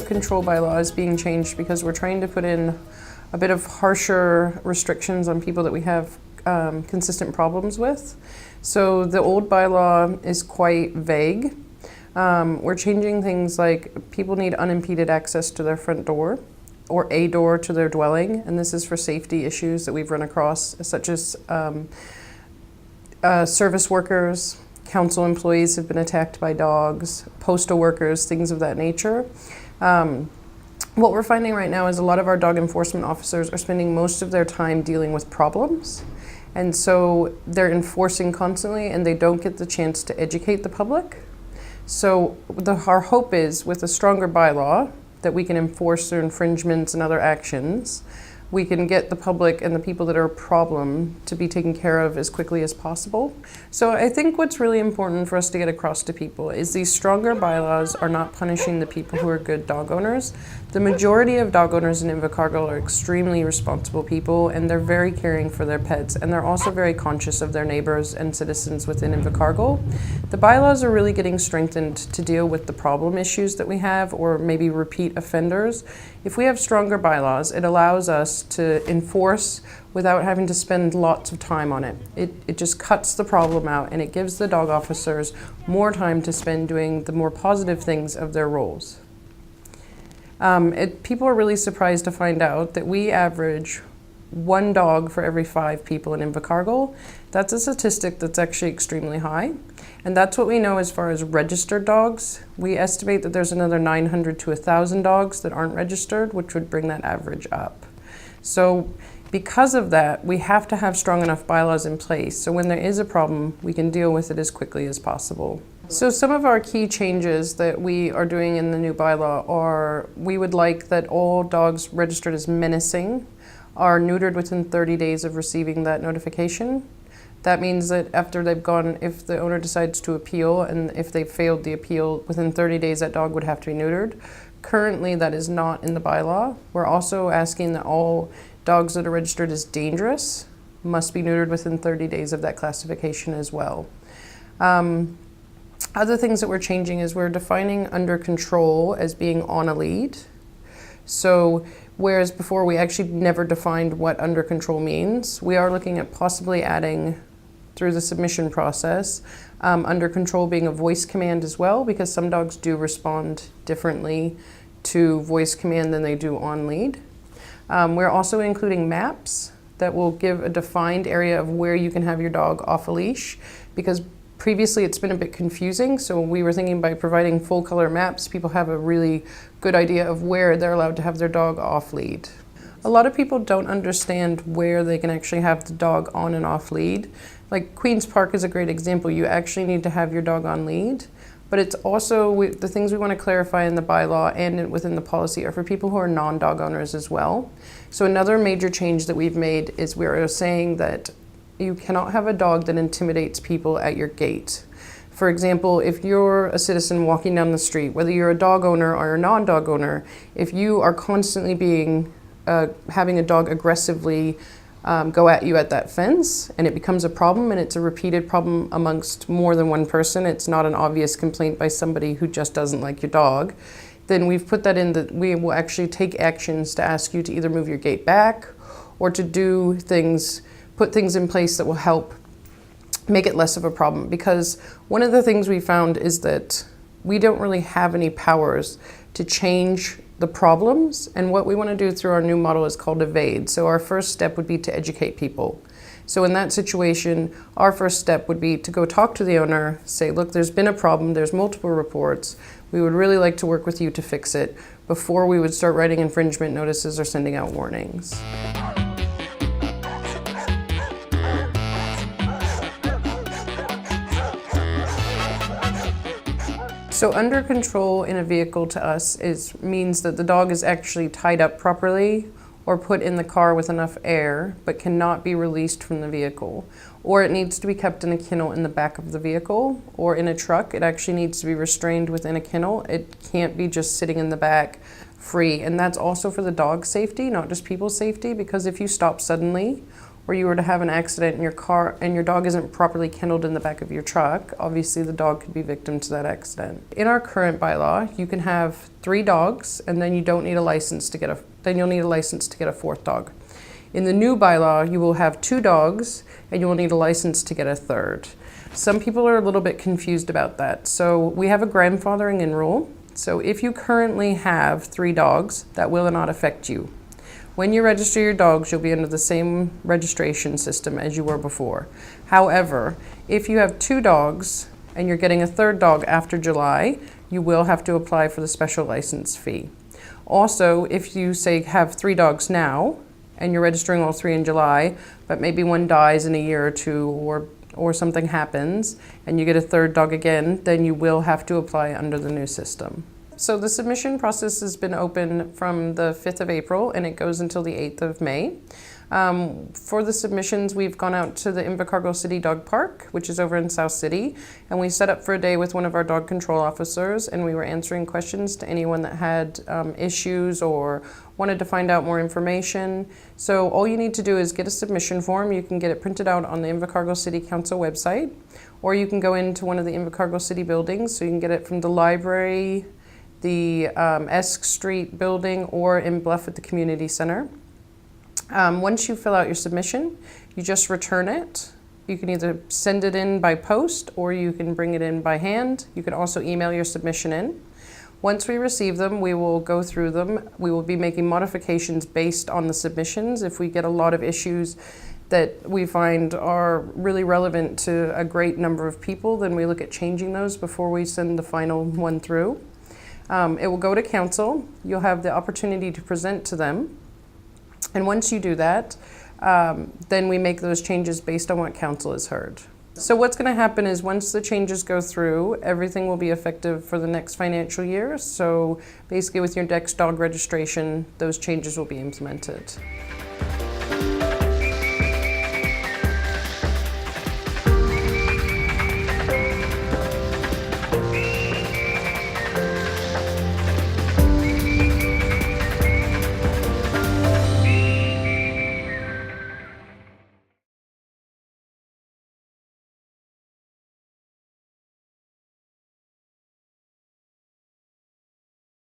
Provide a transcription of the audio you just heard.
control bylaw is being changed because we're trying to put in a bit of harsher restrictions on people that we have consistent problems with. So the old bylaw is quite vague. We're changing things like people need unimpeded access to their front door or a door to their dwelling, and this is for safety issues that we've run across, such as service workers, council employees have been attacked by dogs, postal workers, things of that nature. What we're finding right now is a lot of our dog enforcement officers are spending most of their time dealing with problems. And so they're enforcing constantly and they don't get the chance to educate the public. So our hope is with a stronger bylaw that we can enforce their infringements and other actions. We can get the public and the people that are a problem to be taken care of as quickly as possible. So I think what's really important for us to get across to people is these stronger bylaws are not punishing the people who are good dog owners. The majority of dog owners in Invercargill are extremely responsible people and they're very caring for their pets, and they're also very conscious of their neighbors and citizens within Invercargill. The bylaws are really getting strengthened to deal with the problem issues that we have, or maybe repeat offenders. If we have stronger bylaws, it allows us to enforce without having to spend lots of time on it. It just cuts the problem out and it gives the dog officers more time to spend doing the more positive things of their roles. People are really surprised to find out that we average 1 dog for every 5 people in Invercargill. That's a statistic that's actually extremely high. And that's what we know as far as registered dogs. We estimate that there's another 900 to 1,000 dogs that aren't registered, which would bring that average up. So because of that, we have to have strong enough bylaws in place so when there is a problem, we can deal with it as quickly as possible. So some of our key changes that we are doing in the new bylaw are, we would like that all dogs registered as menacing are neutered within 30 days of receiving that notification. That means that after they've gone, if the owner decides to appeal and if they've failed the appeal, within 30 days that dog would have to be neutered. Currently that is not in the bylaw. We're also asking that all dogs that are registered as dangerous must be neutered within 30 days of that classification as well. Other things that we're changing is we're defining under control as being on a lead. So whereas before we actually never defined what under control means, we are looking at possibly adding, through the submission process, under control being a voice command as well, because some dogs do respond differently to voice command than they do on lead. We're also including maps that will give a defined area of where you can have your dog off a leash, because previously it's been a bit confusing, so we were thinking by providing full color maps, people have a really good idea of where they're allowed to have their dog off lead. A lot of people don't understand where they can actually have the dog on and off lead. Like Queen's Park is a great example. You actually need to have your dog on lead, but it's also, the things we want to clarify in the bylaw and within the policy are for people who are non-dog owners as well. So another major change that we've made is we're saying that you cannot have a dog that intimidates people at your gate. For example, if you're a citizen walking down the street, whether you're a dog owner or a non-dog owner, if you are constantly having a dog aggressively go at you at that fence and it becomes a problem and it's a repeated problem amongst more than one person, it's not an obvious complaint by somebody who just doesn't like your dog, then we've put that in that we will actually take actions to ask you to either move your gate back or to do things, put things in place that will help make it less of a problem. Because one of the things we found is that we don't really have any powers to change the problems, and what we want to do through our new model is called evade. So our first step would be to educate people. So in that situation, our first step would be to go talk to the owner, say, look, there's been a problem, there's multiple reports, we would really like to work with you to fix it, before we would start writing infringement notices or sending out warnings. So under control in a vehicle to us means that the dog is actually tied up properly or put in the car with enough air, but cannot be released from the vehicle. Or it needs to be kept in a kennel in the back of the vehicle, or in a truck. It actually needs to be restrained within a kennel. It can't be just sitting in the back free. And that's also for the dog's safety, not just people's safety, because if you stop suddenly, or you were to have an accident in your car and your dog isn't properly kenneled in the back of your truck, obviously the dog could be victim to that accident. In our current bylaw, you can have 3 dogs and then you don't need a license to get you'll need a license to get a 4th dog. In the new bylaw, you will have 2 dogs and you will need a license to get a 3rd. Some people are a little bit confused about that. So we have a grandfathering in rule. So if you currently have 3 dogs, that will not affect you. When you register your dogs, you'll be under the same registration system as you were before. However, if you have 2 dogs and you're getting a 3rd dog after July, you will have to apply for the special license fee. Also, if you say have 3 dogs now and you're registering all 3 in July, but maybe one dies in a year or 2 or something happens and you get a 3rd dog again, then you will have to apply under the new system. So the submission process has been open from the 5th of April and it goes until the 8th of May. For the submissions, we've gone out to the Invercargill City Dog Park, which is over in South City, and we set up for a day with one of our dog control officers, and we were answering questions to anyone that had issues or wanted to find out more information. So all you need to do is get a submission form. You can get it printed out on the Invercargill City Council website, or you can go into one of the Invercargill City buildings, so you can get it from the library, the Esk Street building, or in Bluff at the Community Center. Once you fill out your submission, you just return it. You can either send it in by post or you can bring it in by hand. You can also email your submission in. Once we receive them, we will go through them. We will be making modifications based on the submissions. If we get a lot of issues that we find are really relevant to a great number of people, then we look at changing those before we send the final one through. It will go to council. You'll have the opportunity to present to them. And once you do that, then we make those changes based on what council has heard. So what's going to happen is once the changes go through, everything will be effective for the next financial year. So basically with your next dog registration, those changes will be implemented.